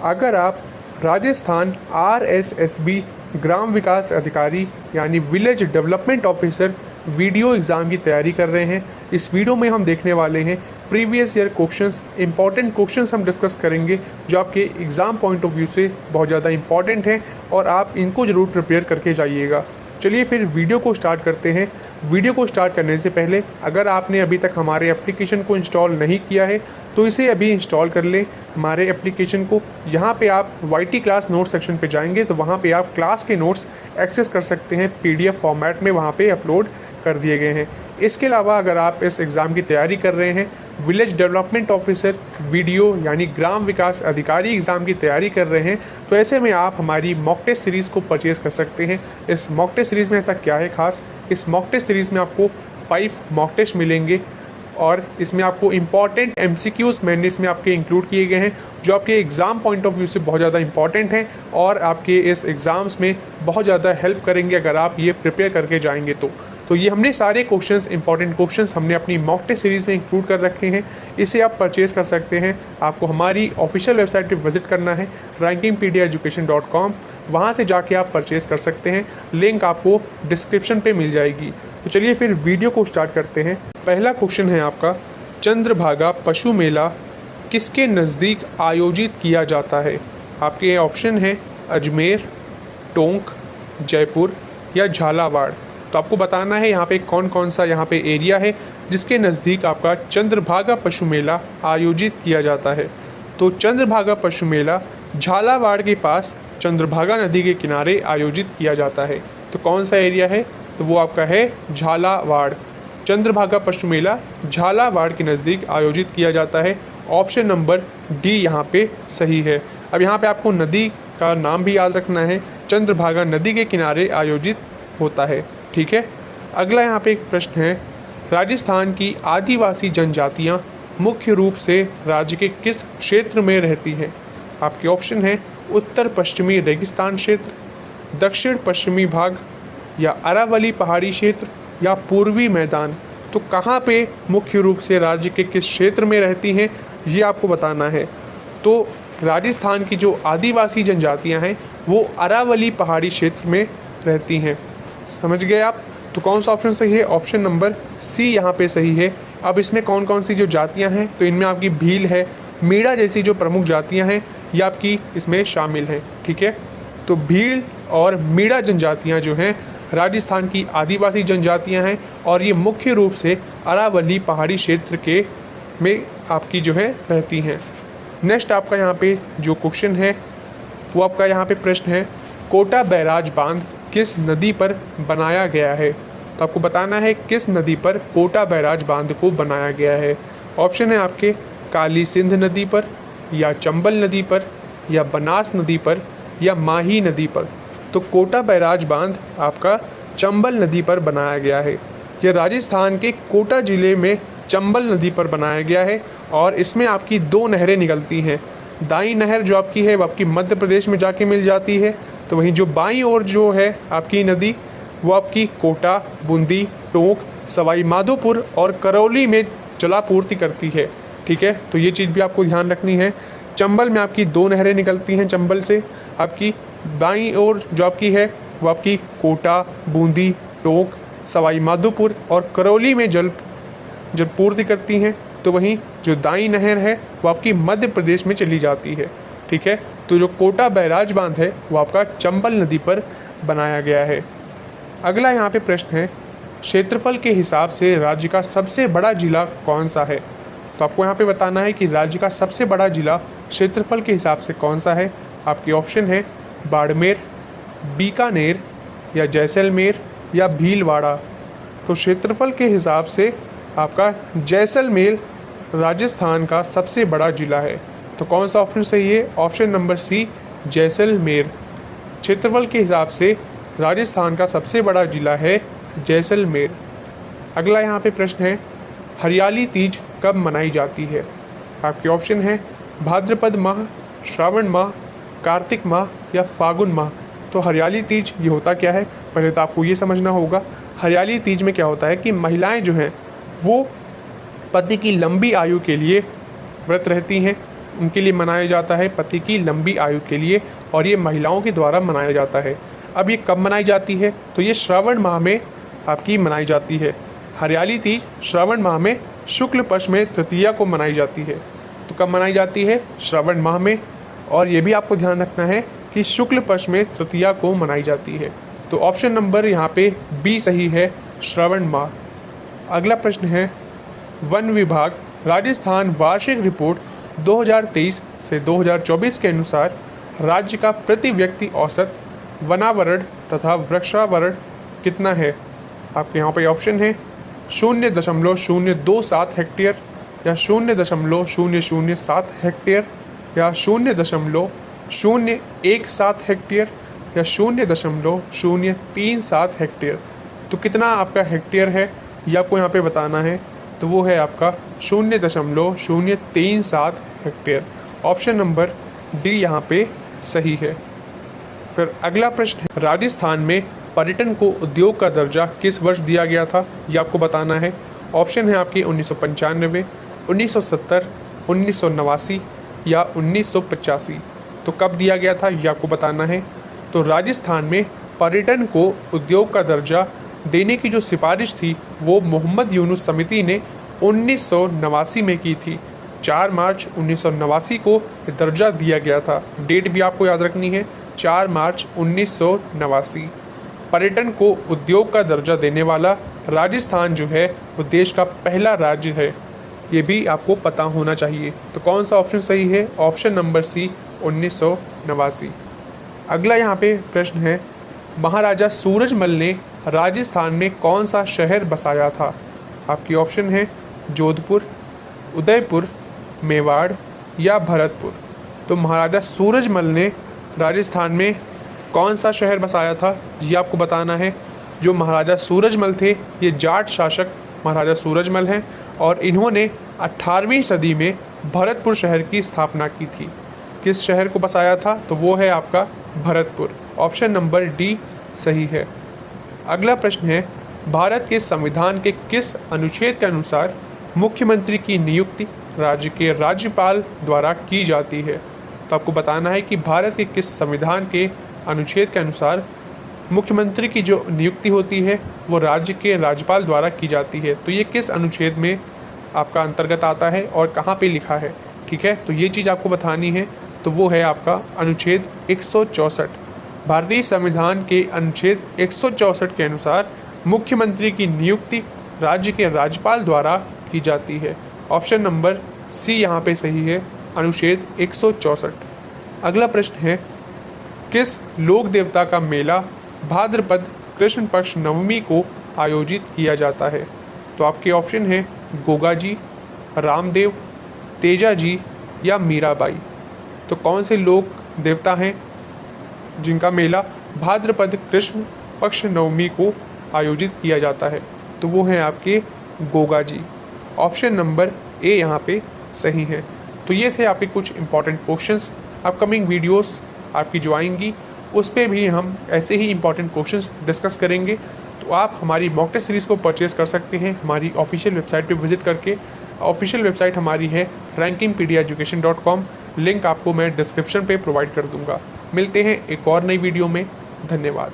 अगर आप राजस्थान RSSB ग्राम विकास अधिकारी यानी village development officer video exam की तैयारी कर रहे हैं, इस वीडियो में हम देखने वाले हैं previous year questions, important questions हम डिस्कस करेंगे जो आपके एग्ज़ाम पॉइंट ऑफ व्यू से बहुत ज़्यादा इंपॉर्टेंट हैं और आप इनको ज़रूर प्रिपेयर करके जाइएगा। चलिए फिर वीडियो को स्टार्ट करते हैं। वीडियो को स्टार्ट करने से पहले अगर आपने अभी तक हमारे एप्लीकेशन को इंस्टॉल नहीं किया है तो इसे अभी इंस्टॉल कर लें हमारे एप्लीकेशन को। यहाँ पे आप YT क्लास नोट सेक्शन पे जाएंगे तो वहाँ पे आप क्लास के नोट्स एक्सेस कर सकते हैं, PDF फॉर्मेट में वहाँ पे अपलोड कर दिए गए हैं। इसके अलावा अगर आप इस एग्ज़ाम की तैयारी कर रहे हैं, विलेज डेवलपमेंट ऑफिसर वीडियो यानी ग्राम विकास अधिकारी एग्ज़ाम की तैयारी कर रहे हैं, तो ऐसे में आप हमारी मॉक टेस्ट सीरीज़ को परचेज़ कर सकते हैं। इस मॉक टेस्ट सीरीज़ में ऐसा क्या है खास, इस मॉक टेस्ट सीरीज़ में आपको 5 मॉक टेस्ट मिलेंगे और इसमें आपको इंपॉर्टेंट MCQs मैंने इसमें आपके इंक्लूड किए गए हैं जो आपके एग्ज़ाम पॉइंट ऑफ व्यू से बहुत ज़्यादा इंपॉर्टेंट हैं और आपके इस एग्ज़ाम्स में बहुत ज़्यादा हेल्प करेंगे अगर आप ये प्रिपेयर करके जाएंगे तो ये हमने सारे क्वेश्चंस, इंपॉर्टेंट क्वेश्चंस हमने अपनी मॉक टेस्ट सीरीज़ में इंक्लूड कर रखे हैं। इसे आप परचेज़ कर सकते हैं। आपको हमारी ऑफिशियल वेबसाइट पे विजिट करना है rankingpediaeducation.com, वहाँ से जाके आप परचेज़ कर सकते हैं। लिंक आपको डिस्क्रिप्शन पे मिल जाएगी। तो चलिए फिर वीडियो को स्टार्ट करते हैं। पहला क्वेश्चन है आपका, चंद्रभागा पशु मेला किसके नज़दीक आयोजित किया जाता है? आपके ऑप्शन हैं अजमेर, टोंक, जयपुर या झालावाड़। तो आपको बताना है यहाँ पे कौन कौन सा यहाँ पे एरिया है जिसके नज़दीक आपका चंद्रभागा पशु मेला आयोजित किया जाता है। तो चंद्रभागा पशु मेला झालावाड़ के पास चंद्रभागा नदी के किनारे आयोजित किया जाता है। तो कौन सा एरिया है? तो वो आपका है झालावाड़। चंद्रभागा पशु मेला झालावाड़ के नज़दीक आयोजित किया जाता है। ऑप्शन नंबर डी यहाँ पे सही है। अब यहाँ पे आपको नदी का नाम भी याद रखना है, चंद्रभागा नदी के किनारे आयोजित होता है। ठीक है। अगला यहाँ पे एक प्रश्न है, राजस्थान की आदिवासी जनजातियाँ मुख्य रूप से राज्य के किस क्षेत्र में रहती हैं? आपके ऑप्शन है उत्तर पश्चिमी रेगिस्तान क्षेत्र, दक्षिण पश्चिमी भाग या अरावली पहाड़ी क्षेत्र या पूर्वी मैदान। तो कहाँ पे मुख्य रूप से राज्य के किस क्षेत्र में रहती हैं ये आपको बताना है। तो राजस्थान की जो आदिवासी जनजातियाँ हैं वो अरावली पहाड़ी क्षेत्र में रहती हैं। समझ गए आप? तो कौन सा ऑप्शन सही है? ऑप्शन नंबर सी यहाँ पे सही है। अब इसमें कौन कौन सी जो जातियाँ हैं, तो इनमें आपकी भील है, मीणा जैसी जो प्रमुख जातियाँ हैं ये आपकी इसमें शामिल हैं। ठीक है। तो भील और मीणा जनजातियाँ जो हैं राजस्थान की आदिवासी जनजातियाँ हैं और ये मुख्य रूप से अरावली पहाड़ी क्षेत्र के में आपकी जो है रहती हैं। नेक्स्ट आपका यहाँ पे जो क्वेश्चन है वो आपका यहाँ पे प्रश्न है, कोटा बैराज बांध किस नदी पर बनाया गया है? तो आपको बताना है किस नदी पर कोटा बैराज बांध को बनाया गया है। ऑप्शन है आपके काली सिंध नदी पर या चंबल नदी पर या बनास नदी पर या माही नदी पर। तो कोटा बैराज बांध आपका चंबल नदी पर बनाया गया है। यह राजस्थान के कोटा ज़िले में चंबल नदी पर बनाया गया है और इसमें आपकी 2 नहरें निकलती हैं। दाई नहर जो आपकी है वो आपकी मध्य प्रदेश में जाके मिल जाती है, तो वहीं जो बाईं ओर जो है आपकी नदी वो आपकी कोटा, बूंदी, टोंक, सवाई माधोपुर और करौली में जलापूर्ति करती है। ठीक है। तो ये चीज़ भी आपको ध्यान रखनी है। चंबल में आपकी 2 नहरें निकलती हैं चंबल से। आपकी बाईं ओर जो आपकी है वो आपकी कोटा, बूंदी, टोंक, सवाई माधोपुर और करौली में जलपूर्ति करती हैं, तो वहीं जो दाईं नहर है वो आपकी मध्य प्रदेश में चली जाती है। ठीक है। तो जो कोटा बैराज बांध है वो आपका चंबल नदी पर बनाया गया है। अगला यहाँ पे प्रश्न है, क्षेत्रफल के हिसाब से राज्य का सबसे बड़ा जिला कौन सा है? तो आपको यहाँ पे बताना है कि राज्य का सबसे बड़ा जिला क्षेत्रफल के हिसाब से कौन सा है। आपके ऑप्शन है बाड़मेर, बीकानेर या जैसलमेर या भीलवाड़ा। तो क्षेत्रफल के हिसाब से आपका जैसलमेर राजस्थान का सबसे बड़ा जिला है। तो कौन सा ऑप्शन सही है? Option number C, Jaisalmer. क्षेत्रफल के हिसाब से राजस्थान का सबसे बड़ा जिला है जैसलमेर। अगला यहाँ पे प्रश्न है, हरियाली तीज कब मनाई जाती है? आपके ऑप्शन है भाद्रपद माह, श्रावण माह, कार्तिक माह या फागुन माह। तो हरियाली तीज ये होता क्या है? पहले तो आपको ये समझना होगा हरियाली तीज में क्या होता है कि महिलाएं जो हैं वो पति की लंबी आयु के लिए व्रत रहती हैं। उनके लिए मनाया जाता है, पति की लंबी आयु के लिए, और ये महिलाओं के द्वारा मनाया जाता है। अब ये कब मनाई जाती है? तो ये श्रावण माह में आपकी मनाई जाती है। हरियाली तीज श्रावण माह में शुक्ल पक्ष में तृतीया को मनाई जाती है। तो कब मनाई जाती है? श्रावण माह में। और ये भी आपको ध्यान रखना है कि शुक्ल पक्ष में तृतीया को मनाई जाती है। तो ऑप्शन नंबर यहाँ पे बी सही है, श्रावण माह। अगला प्रश्न है, वन विभाग राजस्थान वार्षिक रिपोर्ट 2023 से 2024 के अनुसार राज्य का प्रति व्यक्ति औसत वनावरण तथा वृक्षावरण कितना है? आपके यहाँ पे ऑप्शन है 0.027 हेक्टेयर या 0.007 हेक्टेयर या 0.017 हेक्टेयर या 0.037 हेक्टेयर। तो कितना आपका हेक्टेयर है ये आपको यहाँ पे बताना है। तो वो है आपका 0.037 हेक्टेयर। ऑप्शन नंबर डी यहाँ पे सही है। फिर अगला प्रश्न है, राजस्थान में पर्यटन को उद्योग का दर्जा किस वर्ष दिया गया था? ये आपको बताना है। ऑप्शन है आपकी 1995, 1970, 1989 या 1985। तो कब दिया गया था ये आपको बताना है। तो राजस्थान में पर्यटन को उद्योग का दर्जा देने की जो सिफारिश थी वो मोहम्मद यूनुस समिति ने 1989 में की थी। 4 मार्च 1989 को दर्जा दिया गया था। डेट भी आपको याद रखनी है, 4 मार्च 1989। पर्यटन को उद्योग का दर्जा देने वाला राजस्थान जो है वो देश का पहला राज्य है। ये भी आपको पता होना चाहिए। तो कौन सा ऑप्शन सही है? Option number C, 1989। अगला यहाँ पे प्रश्न है, महाराजा सूरजमल ने राजस्थान में कौन सा शहर बसाया था? आपकी ऑप्शन है जोधपुर, उदयपुर, मेवाड़ या भरतपुर। तो महाराजा सूरजमल ने राजस्थान में कौन सा शहर बसाया था ये आपको बताना है। जो महाराजा सूरजमल थे ये जाट शासक महाराजा सूरजमल हैं और इन्होंने 18वीं सदी में भरतपुर शहर की स्थापना की थी। किस शहर को बसाया था? तो वो है आपका भरतपुर। ऑप्शन नंबर डी सही है। अगला प्रश्न है, भारत के संविधान के किस अनुच्छेद के अनुसार मुख्यमंत्री की नियुक्ति राज्य के राज्यपाल द्वारा की जाती है? तो आपको बताना है कि भारत के किस संविधान के अनुच्छेद के अनुसार मुख्यमंत्री की जो नियुक्ति होती है वो राज्य के राज्यपाल द्वारा की जाती है। तो ये किस अनुच्छेद में आपका अंतर्गत आता है और कहाँ पे लिखा है? ठीक है, तो ये चीज़ आपको बतानी है। तो वो है आपका अनुच्छेद 164। भारतीय संविधान के अनुच्छेद 164 के अनुसार मुख्यमंत्री की नियुक्ति राज्य के राज्यपाल द्वारा की जाती है। ऑप्शन नंबर सी यहाँ पे सही है, अनुच्छेद 164। अगला प्रश्न है, किस लोक देवता का मेला भाद्रपद कृष्ण पक्ष नवमी को आयोजित किया जाता है? तो आपके ऑप्शन है गोगा जी, रामदेव, तेजा जी या मीराबाई। तो कौन से लोक देवता हैं जिनका मेला भाद्रपद कृष्ण पक्ष नवमी को आयोजित किया जाता है? तो वो हैं आपके Goga ji. Option number A यहाँ पे सही है। तो ये थे आपके कुछ इंपॉर्टेंट क्वेश्चंस। अपकमिंग वीडियोस आपकी जो आएंगी उस पर भी हम ऐसे ही इंपॉर्टेंट क्वेश्चंस डिस्कस करेंगे। तो आप हमारी मॉक टेस्ट सीरीज़ को परचेज़ कर सकते हैं हमारी ऑफिशियल वेबसाइट पे विजिट करके। ऑफिशियल वेबसाइट हमारी है rankingpediaeducation.com। लिंक आपको मैं डिस्क्रिप्शन पे प्रोवाइड कर दूंगा। मिलते हैं एक और नई वीडियो में। धन्यवाद।